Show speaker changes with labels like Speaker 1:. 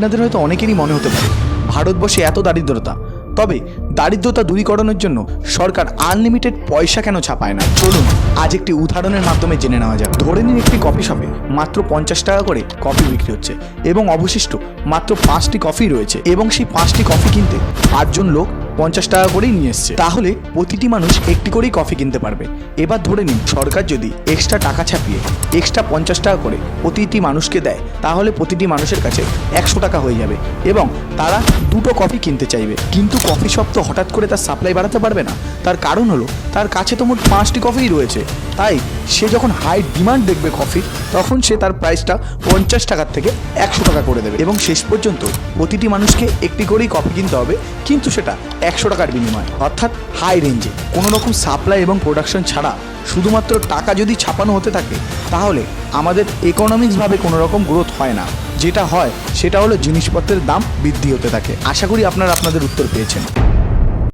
Speaker 1: আপনাদের হয়তো অনেকেরই মনে হতে পারে ভারতবর্ষে এত দারিদ্রতা, তবে দারিদ্রতা দূরীকরণের জন্য সরকার আনলিমিটেড পয়সা কেন ছাপায় না? চলুন আজ একটি উদাহরণের মাধ্যমে জেনে নেওয়া যাক। ধরে নিন একটি কফি শপে মাত্র 50 টাকা করে কফি বিক্রি হচ্ছে এবং অবশিষ্ট মাত্র 5টি কফি রয়েছে এবং সেই 5টি কফি কিনতে 8 জন লোক 50 টাকা করেই নিয়ে এসছে। তাহলে প্রতিটি মানুষ একটি করেই কফি কিনতে পারবে। এবার ধরে নিন সরকার যদি এক্সট্রা টাকা ছাপিয়ে এক্সট্রা 50 টাকা করে প্রতিটি মানুষকে দেয়, তাহলে প্রতিটি মানুষের কাছে 100 টাকা হয়ে যাবে এবং তারা 2টো কফি কিনতে চাইবে। কিন্তু কফি শপ তো হঠাৎ করে তার সাপ্লাই বাড়াতে পারবে না। তার কারণ হলো তার কাছে তো মোট 5টি কফিই রয়েছে। তাই সে যখন হাই ডিমান্ড দেখবে কফির, তখন সে তার প্রাইসটা 50 টাকার থেকে 100 টাকা করে দেবে এবং শেষ পর্যন্ত প্রতিটি মানুষকে একটি করেই কফি কিনতে হবে, কিন্তু সেটা 100 টাকার বিনিময়। অর্থাৎ হাই রেঞ্জে কোনো রকম সাপ্লাই এবং প্রোডাকশন ছাড়া শুধুমাত্র টাকা যদি ছাপানো হতে থাকে, তাহলে আমাদের ইকোনমিক্সভাবে কোনো রকম গ্রোথ হয় না। যেটা হয় সেটা হলো জিনিসপত্রের দাম বৃদ্ধি হতে থাকে। আশা করি আপনারা আপনাদের উত্তর পেয়েছেন।